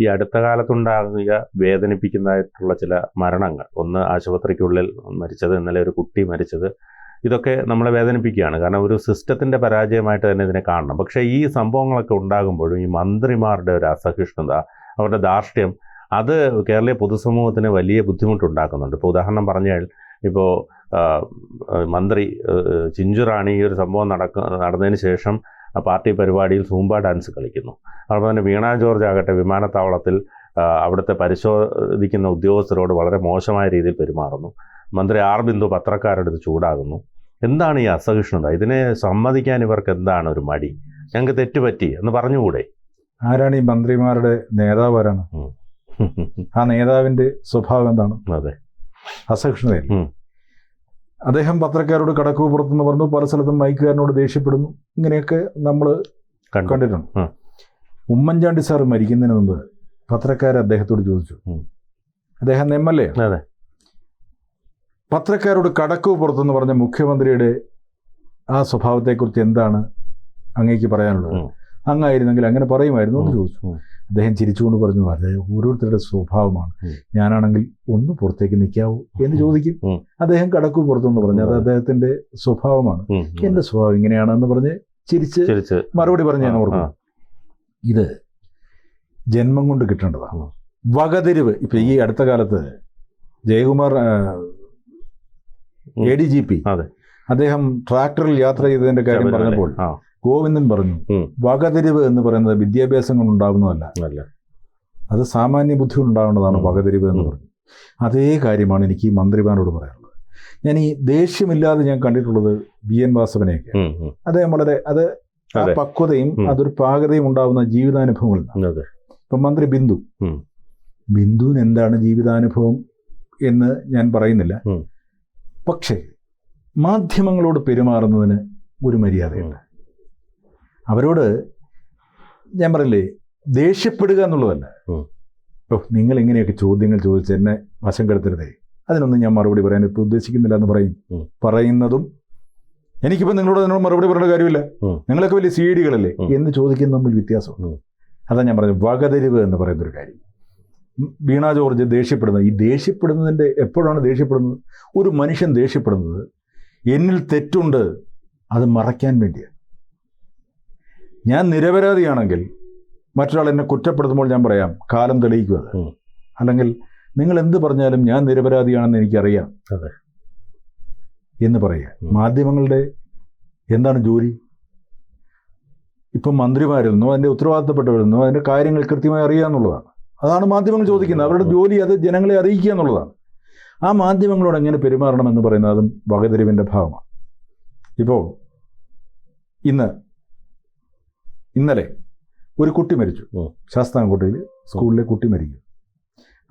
ഈ അടുത്ത കാലത്തുണ്ടാകുക വേദനിപ്പിക്കുന്നതായിട്ടുള്ള ചില മരണങ്ങൾ, ഒന്ന് ആശുപത്രിക്കുള്ളിൽ മരിച്ചത്, ഇന്നലെ ഒരു കുട്ടി മരിച്ചത്, ഇതൊക്കെ നമ്മളെ വേദനിപ്പിക്കുകയാണ്. കാരണം ഒരു സിസ്റ്റത്തിൻ്റെ പരാജയമായിട്ട് തന്നെ ഇതിനെ കാണണം. പക്ഷേ ഈ സംഭവങ്ങളൊക്കെ ഉണ്ടാകുമ്പോഴും ഈ മന്ത്രിമാരുടെ ഒരു അസഹിഷ്ണുത, അവരുടെ ധാർഷ്ട്യം, അത് കേരളീയ പൊതുസമൂഹത്തിന് വലിയ ബുദ്ധിമുട്ടുണ്ടാക്കുന്നുണ്ട്. ഇപ്പോൾ ഉദാഹരണം പറഞ്ഞാൽ, ഇപ്പോൾ മന്ത്രി ചിഞ്ചുറാണി ഈ ഒരു സംഭവം നടന്നതിന് ശേഷം പാർട്ടി പരിപാടിയിൽ സൂംബ ഡാൻസ് കളിക്കുന്നു. അതുപോലെ തന്നെ വീണ ജോർജ് ആകട്ടെ വിമാനത്താവളത്തിൽ അവിടുത്തെ പരിശോധിക്കുന്ന ഉദ്യോഗസ്ഥരോട് വളരെ മോശമായ രീതിയിൽ പെരുമാറുന്നു. മന്ത്രി ആർ ബിന്ദു പത്രക്കാരുടെ അടുത്ത് ചൂടാകുന്നു. എന്താണ് ഈ അസഹിഷ്ണുത? ഇതിനെ സമ്മതിക്കാൻ ഇവർക്ക് എന്താണ് ഒരു മടി? ഞങ്ങൾക്ക് തെറ്റുപറ്റി എന്ന് പറഞ്ഞുകൂടെ? ആരാണ് ഈ മന്ത്രിമാരുടെ നേതാവ്? ആരാണ് ആ നേതാവിന്റെ സ്വഭാവം? എന്താണ്? അതെ, അസഹിഷ്ണുത. അദ്ദേഹം പത്രക്കാരോട് കടക്കു പുറത്തുനിന്ന് പറഞ്ഞു, പല സ്ഥലത്തും മൈക്കുകാരനോട് ദേഷ്യപ്പെടുന്നു. ഇങ്ങനെയൊക്കെ നമ്മൾ കണ്ടിട്ടുണ്ട്. ഉമ്മൻചാണ്ടി സാർ മരിക്കുന്നതിന് മുമ്പ് പത്രക്കാർ അദ്ദേഹത്തോട് ചോദിച്ചു, അദ്ദേഹം MLA, അതെ, പത്രക്കാരോട് കടക്കു പുറത്തെന്ന് പറഞ്ഞ മുഖ്യമന്ത്രിയുടെ ആ സ്വഭാവത്തെക്കുറിച്ച് എന്താണ് അങ്ങേക്ക് പറയാനുള്ളത്? അങ്ങായിരുന്നെങ്കിൽ അങ്ങനെ പറയുമായിരുന്നു എന്ന് ചോദിച്ചു. അദ്ദേഹം ചിരിച്ചുകൊണ്ട് പറഞ്ഞു, അത് ഓരോരുത്തരുടെ സ്വഭാവമാണ്, ഞാനാണെങ്കിൽ ഒന്ന് പുറത്തേക്ക് നിൽക്കാവൂ എന്ന് ചോദിക്കും. അദ്ദേഹം കടക്കു പുറത്തെന്ന് പറഞ്ഞു, അത് അദ്ദേഹത്തിന്റെ സ്വഭാവമാണ്, എന്റെ സ്വഭാവം ഇങ്ങനെയാണെന്ന് പറഞ്ഞ് ചിരിച്ച് മറുപടി പറഞ്ഞ് ഞാൻ ഓർക്കും. ഇത് ജന്മം കൊണ്ട് കിട്ടേണ്ടതാണ്. വകതിരിവ്. ഇപ്പൊ ഈ അടുത്ത കാലത്ത് ജയകുമാർ ADGP അദ്ദേഹം ട്രാക്ടറിൽ യാത്ര ചെയ്തതിന്റെ കാര്യം പറഞ്ഞപ്പോൾ ഗോവിന്ദൻ പറഞ്ഞു, വകതിരിവ് എന്ന് പറയുന്നത് വിദ്യാഭ്യാസം കൊണ്ടുണ്ടാകുന്നതല്ല, അത് സാമാന്യ ബുദ്ധി ഉണ്ടാവേണ്ടതാണ് വകതിരിവ് എന്ന് പറഞ്ഞു. അതേ കാര്യമാണ് എനിക്ക് ഈ മന്ത്രിമാരോട് പറയാനുള്ളത്. ഞാൻ ഈ ദേഷ്യമില്ലാതെ ഞാൻ കണ്ടിട്ടുള്ളത് BN വാസവനെയൊക്കെ. അദ്ദേഹം വളരെ ആ പക്വതയും അതൊരു പാകതയും ഉണ്ടാവുന്ന ജീവിതാനുഭവങ്ങളിൽ നിന്നാണ്. ഇപ്പം മന്ത്രി ബിന്ദുവിന് എന്താണ് ജീവിതാനുഭവം എന്ന് ഞാൻ പറയുന്നില്ല. പക്ഷേ മാധ്യമങ്ങളോട് പെരുമാറുന്നതിന് ഒരു മര്യാദയുണ്ട്. അവരോട് ഞാൻ പറയില്ലേ, ദേഷ്യപ്പെടുക എന്നുള്ളതല്ല. നിങ്ങൾ ഇങ്ങനെയൊക്കെ ചോദ്യങ്ങൾ ചോദിച്ച് എന്നെ വശം കെടുത്തരുതേ, അതിനൊന്നും ഞാൻ മറുപടി പറയാൻ ഇപ്പോൾ ഉദ്ദേശിക്കുന്നില്ല എന്ന് പറയുന്നതും എനിക്കിപ്പോൾ നിങ്ങളോട് മറുപടി പറയേണ്ട കാര്യമില്ല, നിങ്ങളൊക്കെ വലിയ CID-കളല്ലേ എന്ന് ചോദിക്കുന്ന തമ്മിൽ വ്യത്യാസമുണ്ട്. അതാണ് ഞാൻ പറഞ്ഞത്, വകതിരിവ് എന്ന് പറയുന്നൊരു കാര്യം. വീണ ജോർജ് ദേഷ്യപ്പെടുന്നത്, ഈ ദേഷ്യപ്പെടുന്നതിൻ്റെ എപ്പോഴാണ് ദേഷ്യപ്പെടുന്നത്? ഒരു മനുഷ്യൻ ദേഷ്യപ്പെടുന്നത് എന്നിൽ തെറ്റുണ്ട് അത് മറയ്ക്കാൻ വേണ്ടിയാണ്. ഞാൻ നിരപരാധിയാണെങ്കിൽ മറ്റൊരാൾ എന്നെ കുറ്റപ്പെടുത്തുമ്പോൾ ഞാൻ പറയാം, കാലം തെളിയിക്കുക, അല്ലെങ്കിൽ നിങ്ങൾ എന്ത് പറഞ്ഞാലും ഞാൻ നിരപരാധിയാണെന്ന് എനിക്കറിയാം എന്ന് പറയുക. മാധ്യമങ്ങളുടെ എന്താണ് ജോലി? ഇപ്പം മന്ത്രിമാരിൽ അതിൻ്റെ ഉത്തരവാദിത്തപ്പെട്ടവരിൽ അതിൻ്റെ കാര്യങ്ങൾ കൃത്യമായി അറിയുക എന്നുള്ളതാണ്. അതാണ് മാധ്യമങ്ങൾ ചോദിക്കുന്നത്. അവരുടെ ജോലി അത് ജനങ്ങളെ അറിയിക്കുക എന്നുള്ളതാണ്. ആ മാധ്യമങ്ങളോട് എങ്ങനെ പെരുമാറണമെന്ന് പറയുന്നത് അതും വകതിരിവിൻ്റെ ഭാഗമാണ്. ഇപ്പോൾ ഇന്നലെ ഒരു കുട്ടി മരിച്ചു, ശാസ്താംകോട്ടയിൽ സ്കൂളിലെ കുട്ടി മരിക്കും.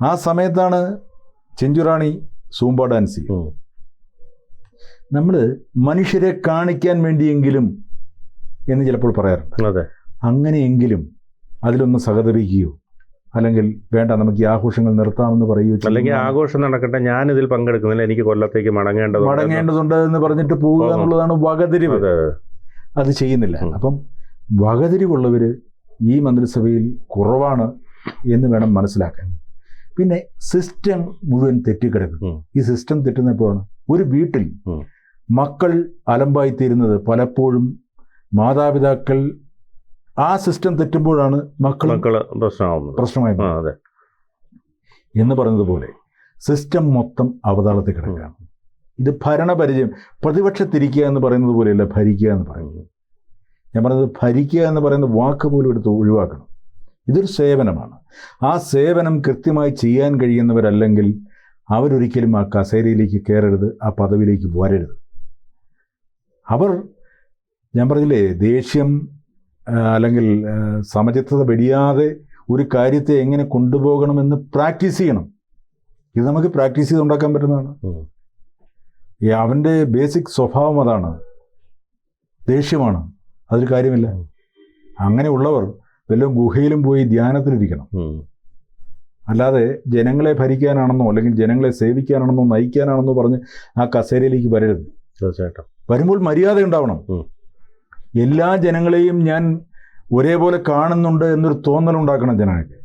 ആ സമയത്താണ് ചിഞ്ചുറാണി സൂംബ ഡാൻസ് ചെയ്യും. നമ്മൾ മനുഷ്യരെ കാണിക്കാൻ വേണ്ടിയെങ്കിലും എന്ന് ചിലപ്പോൾ പറയാറുണ്ട്. അങ്ങനെയെങ്കിലും അതിലൊന്ന് സഹതപിക്കുകയോ അല്ലെങ്കിൽ വേണ്ട നമുക്ക് ഈ ആഘോഷങ്ങൾ നിർത്താമെന്ന് പറയുകയോ, അല്ലെങ്കിൽ ആഘോഷം നടക്കട്ടെ, ഞാനിതിൽ പങ്കെടുക്കുന്നില്ല, എനിക്ക് കൊല്ലത്തേക്ക് മടങ്ങേണ്ടതുണ്ട് എന്ന് പറഞ്ഞിട്ട് പോവുക എന്നുള്ളതാണ് വകതിരിവ്. അത് ചെയ്യുന്നില്ല. അപ്പം വകതിരിവുള്ളവർ ഈ മന്ത്രിസഭയിൽ കുറവാണ് എന്ന് വേണം മനസ്സിലാക്കാൻ. പിന്നെ സിസ്റ്റം മുഴുവൻ തെറ്റിക്കിടക്കുന്നു. ഈ സിസ്റ്റം തെറ്റുന്നപ്പോഴാണ് ഒരു വീട്ടിൽ മക്കൾ അലമ്പായിത്തീരുന്നത്. പലപ്പോഴും മാതാപിതാക്കൾ ആ സിസ്റ്റം തെറ്റുമ്പോഴാണ് മക്കൾ പ്രശ്നമായി എന്ന് പറഞ്ഞതുപോലെ സിസ്റ്റം മൊത്തം അവതാളത്തിൽ കിടക്കുകയാണ്. ഇത് ഭരണപരിചയം, പ്രതിപക്ഷത്തിരിക്കുക എന്ന് പറയുന്നത് പോലെയല്ല ഭരിക്കുക എന്ന് പറയുന്നത്. ഞാൻ പറയുന്നത് ഭരിക്കുക എന്ന് പറയുന്ന വാക്ക് പോലും എടുത്ത് ഒഴിവാക്കണം. ഇതൊരു സേവനമാണ്. ആ സേവനം കൃത്യമായി ചെയ്യാൻ കഴിയുന്നവരല്ലെങ്കിൽ അവരൊരിക്കലും ആ കസേരയിലേക്ക് കയറരുത്, ആ പദവിയിലേക്ക് വരരുത്. ഞാൻ പറഞ്ഞില്ലേ, ദേഷ്യം അല്ലെങ്കിൽ സമചിത്തത വെടിയാതെ ഒരു കാര്യത്തെ എങ്ങനെ കൊണ്ടുപോകണമെന്ന് പ്രാക്ടീസ് ചെയ്യണം. ഇത് നമുക്ക് പ്രാക്ടീസ് ചെയ്തുണ്ടാക്കാൻ പറ്റുന്നതാണ്. അവൻ്റെ ബേസിക് സ്വഭാവം അതാണ്, ദേഷ്യമാണ്, അതൊരു കാര്യമില്ല. അങ്ങനെയുള്ളവർ വല്ലതും ഗുഹയിലും പോയി ധ്യാനത്തിലിരിക്കണം. അല്ലാതെ ജനങ്ങളെ ഭരിക്കാനാണെന്നോ അല്ലെങ്കിൽ ജനങ്ങളെ സേവിക്കാനാണെന്നോ നയിക്കാനാണെന്നോ പറഞ്ഞ് ആ കസേരയിലേക്ക് വരരുത്. തീർച്ചയായിട്ടും വരുമ്പോൾ മര്യാദ ഉണ്ടാവണം. എല്ലാ ജനങ്ങളെയും ഞാൻ ഒരേപോലെ കാണുന്നുണ്ട് എന്നൊരു തോന്നലുണ്ടാക്കണം ജനങ്ങൾക്ക്.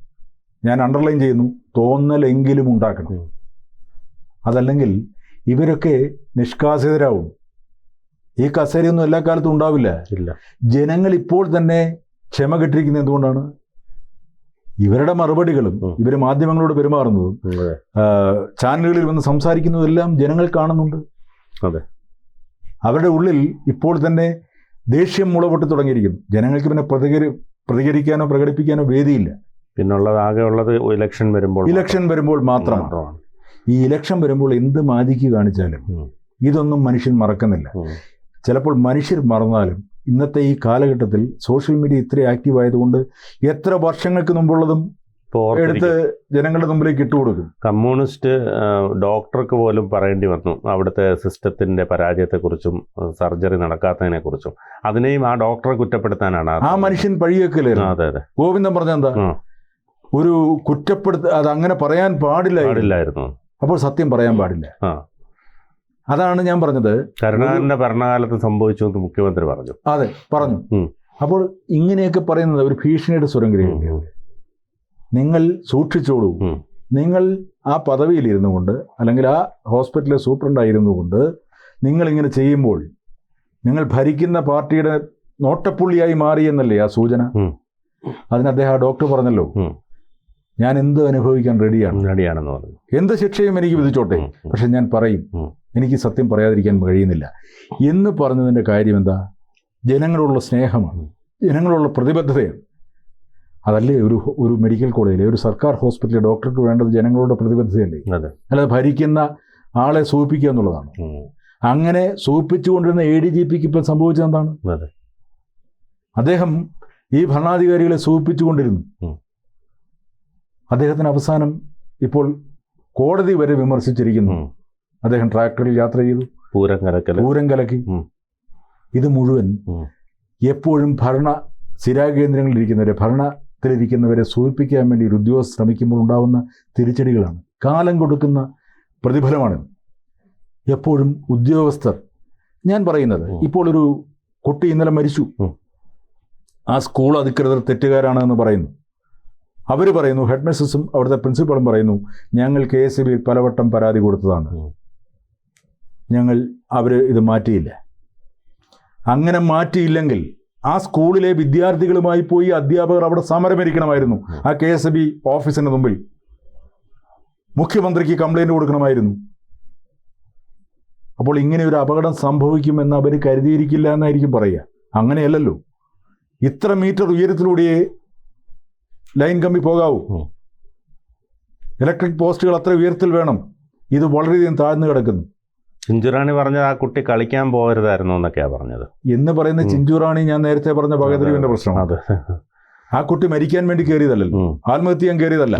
ഞാൻ അണ്ടർലൈൻ ചെയ്യുന്നു, തോന്നലെങ്കിലും ഉണ്ടാക്കണം. അതല്ലെങ്കിൽ ഇവരൊക്കെ നിഷ്കാസിതരാവും. ഈ കസേരയൊന്നും എല്ലാ കാലത്തും ഉണ്ടാവില്ല. ജനങ്ങൾ ഇപ്പോൾ തന്നെ ക്ഷമ കെട്ടിരിക്കുന്നത് എന്തുകൊണ്ടാണ്? ഇവരുടെ മറുപടികളും ഇവർ മാധ്യമങ്ങളോട് പെരുമാറുന്നതും ചാനലുകളിൽ വന്ന് സംസാരിക്കുന്നതും എല്ലാം ജനങ്ങൾ കാണുന്നുണ്ട്. അവരുടെ ഉള്ളിൽ ഇപ്പോൾ തന്നെ ദേഷ്യം മുളപൊട്ടി തുടങ്ങിയിരിക്കുന്നു. ജനങ്ങൾക്ക് പിന്നെ പ്രതികരിക്കാനോ പ്രകടിപ്പിക്കാനോ വേദിയില്ല. ആകെ ഉള്ളത് ഇലക്ഷൻ വരുമ്പോൾ മാത്രമാണ്. ഈ ഇലക്ഷൻ വരുമ്പോൾ എന്ത് മാജിക്ക് കാണിച്ചാലും ഇതൊന്നും മനുഷ്യൻ മറക്കുന്നില്ല. ചിലപ്പോൾ മനുഷ്യർ മറന്നാലും ഇന്നത്തെ ഈ കാലഘട്ടത്തിൽ സോഷ്യൽ മീഡിയ ഇത്ര ആക്റ്റീവ് ആയതുകൊണ്ട് എത്ര വർഷങ്ങൾക്ക് മുമ്പുള്ളതും എടുത്ത് ജനങ്ങളുടെ മുമ്പിലേക്ക് ഇട്ടുകൊടുക്കും. കമ്മ്യൂണിസ്റ്റ് ഡോക്ടർക്ക് പോലും പറയേണ്ടി വന്നു അവിടുത്തെ സിസ്റ്റത്തിന്റെ പരാജയത്തെക്കുറിച്ചും സർജറി നടക്കാത്തതിനെക്കുറിച്ചും. അതിനെയും ആ ഡോക്ടറെ കുറ്റപ്പെടുത്താനാണ് ആ മനുഷ്യൻ പഴിയേക്കലായിരുന്നു. അതെ അതെ. ഗോവിന്ദൻ പറഞ്ഞ എന്താ, ഒരു അത് അങ്ങനെ പറയാൻ പാടില്ലായിരുന്നു. അപ്പോൾ സത്യം പറയാൻ പാടില്ല. അതാണ് ഞാൻ പറഞ്ഞത്. കരുണാകരന്റെ ഭരണകാലത്ത് സംഭവിച്ചു എന്ന് മുഖ്യമന്ത്രി പറഞ്ഞു. അതെ, പറഞ്ഞു. അപ്പോൾ ഇങ്ങനെയൊക്കെ പറയുന്നത് ഒരു ഭീഷണിയുടെ സ്വരം ഗ്രഹിക്കുകയാണ്. നിങ്ങൾ സൂക്ഷിച്ചോളൂ. നിങ്ങൾ ആ പദവിയിലിരുന്നു കൊണ്ട് അല്ലെങ്കിൽ ആ ഹോസ്പിറ്റലിലെ സൂപ്രണ്ടായിരുന്നു കൊണ്ട് നിങ്ങളിങ്ങനെ ചെയ്യുമ്പോൾ നിങ്ങൾ ഭരിക്കുന്ന പാർട്ടിയുടെ നോട്ടപ്പുള്ളിയായി മാറി എന്നല്ലേ ആ സൂചന? അതിന് അദ്ദേഹം ആ ഡോക്ടർ പറഞ്ഞല്ലോ, ഞാൻ എന്ത് അനുഭവിക്കാൻ റെഡിയാണെന്ന് പറഞ്ഞു. എന്ത് ശിക്ഷയും എനിക്ക് വിധിച്ചോട്ടെ, പക്ഷെ ഞാൻ പറയും, എനിക്ക് സത്യം പറയാതിരിക്കാൻ കഴിയുന്നില്ല എന്ന് പറഞ്ഞതിൻ്റെ കാര്യം എന്താ? ജനങ്ങളോടുള്ള സ്നേഹമാണ്, ജനങ്ങളോടുള്ള പ്രതിബദ്ധതയാണ്. അതല്ലേ ഒരു മെഡിക്കൽ കോളേജിലെ ഒരു സർക്കാർ ഹോസ്പിറ്റലിലെ ഡോക്ടർക്ക് വേണ്ടത് ജനങ്ങളുടെ പ്രതിബദ്ധതയല്ലേ? അല്ലാതെ ഭരിക്കുന്ന ആളെ സൂചിപ്പിക്കുക എന്നുള്ളതാണ്. അങ്ങനെ സൂചിപ്പിച്ചുകൊണ്ടിരുന്ന ADGPക്ക് ഇപ്പം സംഭവിച്ചത് എന്താണ്? അദ്ദേഹം ഈ ഭരണാധികാരികളെ സൂചിപ്പിച്ചുകൊണ്ടിരുന്നു. അദ്ദേഹത്തിന് അവസാനം ഇപ്പോൾ കോടതി വരെ വിമർശിച്ചിരിക്കുന്നു. അദ്ദേഹം ട്രാക്ടറിൽ യാത്ര ചെയ്തു, പൂരം കലക്കി. ഇത് മുഴുവൻ എപ്പോഴും ഭരണത്തിലിരിക്കുന്നവരെ സൂചിപ്പിക്കാൻ വേണ്ടി ഒരു ഉദ്യോഗസ്ഥർ ശ്രമിക്കുമ്പോൾ ഉണ്ടാകുന്ന തിരിച്ചടികളാണ്, കാലം കൊടുക്കുന്ന പ്രതിഫലമാണ്. എപ്പോഴും ഉദ്യോഗസ്ഥർ, ഞാൻ പറയുന്നത്, ഇപ്പോൾ ഒരു കുട്ടി ഇന്നലെ മരിച്ചു, ആ സ്കൂൾ അധികൃതർ തെറ്റുകാരാണെന്ന് പറയുന്നു. അവർ പറയുന്നു, ഹെഡ് മിസ്സസും അവിടുത്തെ പ്രിൻസിപ്പളും പറയുന്നു, ഞങ്ങൾ KSBയിൽ പലവട്ടം പരാതി കൊടുത്തതാണ്, അവർ ഇത് മാറ്റിയില്ല. അങ്ങനെ മാറ്റിയില്ലെങ്കിൽ ആ സ്കൂളിലെ വിദ്യാർത്ഥികളുമായി പോയി അധ്യാപകർ അവിടെ സമരമിരിക്കണമായിരുന്നു. ആ KSB ഓഫീസിന് മുമ്പിൽ മുഖ്യമന്ത്രിക്ക് കംപ്ലൈൻറ്റ് കൊടുക്കണമായിരുന്നു. അപ്പോൾ ഇങ്ങനെ ഒരു അപകടം സംഭവിക്കുമെന്ന് അവർ കരുതിയിരിക്കില്ല എന്നായിരിക്കും പറയുക. അങ്ങനെയല്ലല്ലോ. ഇത്ര മീറ്റർ ഉയരത്തിലൂടെയേ ലൈൻ കമ്പി പോകാവൂ. ഇലക്ട്രിക് പോസ്റ്റുകൾ അത്ര ഉയരത്തിൽ വേണം. ഇത് വളരെയധികം താഴ്ന്നു കിടക്കുന്നു. ചിഞ്ചുറാണി പറഞ്ഞത് ആ കുട്ടി കളിക്കാൻ പോകരുതായിരുന്നു എന്നൊക്കെയാണ് പറഞ്ഞത്. എന്ന് പറയുന്ന ചിഞ്ചുറാണി ഞാൻ നേരത്തെ പറഞ്ഞ വകതിരിവിന്റെ പ്രശ്നമാണ്. ആ കുട്ടി മരിക്കാൻ വേണ്ടി കയറിയതല്ലല്ലോ, ആത്മഹത്യ ചെയ്യാൻ കയറിയതല്ല.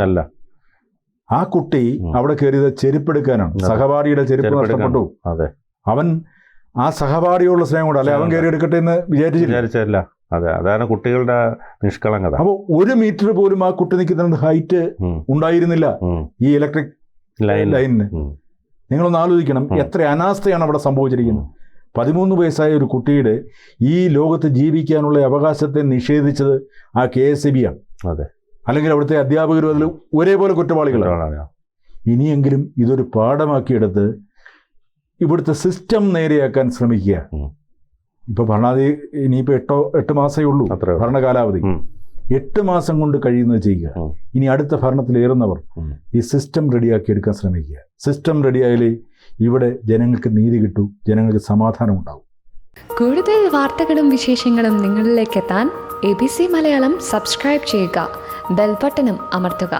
ആ കുട്ടി അവിടെ കയറിയത് ചെരുപ്പെടുക്കാനാണ്. സഹപാഠിയുടെ ചെരുപ്പ് നഷ്ടപ്പെട്ടു. അവൻ ആ സഹപാഠിയോടുള്ള സ്നേഹം കൊണ്ട് അല്ലെ അവൻ കയറി എടുക്കട്ടെ എന്ന് വിചാരിച്ചില്ല. അതാണ് കുട്ടികളുടെ നിഷ്കളങ്കത. അപ്പോൾ 1 മീറ്റർ പോലും ആ കുട്ടി നിൽക്കുന്ന ഹൈറ്റ് ഉണ്ടായിരുന്നില്ല ഈ ഇലക്ട്രിക് ലൈനിന്. നിങ്ങളൊന്ന് ആലോചിക്കണം, എത്ര അനാസ്ഥയാണ് അവിടെ സംഭവിച്ചിരിക്കുന്നത്. 13 വയസ്സായ ഒരു കുട്ടിയുടെ ഈ ലോകത്ത് ജീവിക്കാനുള്ള അവകാശത്തെ നിഷേധിച്ചത് ആ KSBയാണ്. അല്ലെങ്കിൽ അവിടുത്തെ അധ്യാപകരും അതിൽ ഒരേപോലെ കുറ്റവാളികളാണ്. ഇനിയെങ്കിലും ഇതൊരു പാഠമാക്കിയെടുത്ത് ഇവിടുത്തെ സിസ്റ്റം നേരെയാക്കാൻ ശ്രമിക്കുക. ഇപ്പോൾ ഇനിയിപ്പോൾ 8 മാസമേ ഉള്ളൂ ഭരണകാലാവധി. 8 മാസം കൊണ്ട് കഴിയുന്നത് ചെയ്യുക. ഇനി അടുത്ത ഭരണത്തിലേറുന്നവർ ഈ സിസ്റ്റം റെഡിയാക്കി എടുക്കാൻ ശ്രമിക്കുക. സിസ്റ്റം റെഡിയായാലേ ഇവിടെ ജനങ്ങൾക്ക് നീതി കിട്ടൂ, ജനങ്ങൾക്ക് സമാധാനം ഉണ്ടാവും. കൂടുതൽ വാർത്തകളും വിശേഷങ്ങളും നിങ്ങളിലേക്ക് എത്താൻ ABC മലയാളം സബ്സ്ക്രൈബ് ചെയ്യുക, ബെൽ ബട്ടണും അമർത്തുക.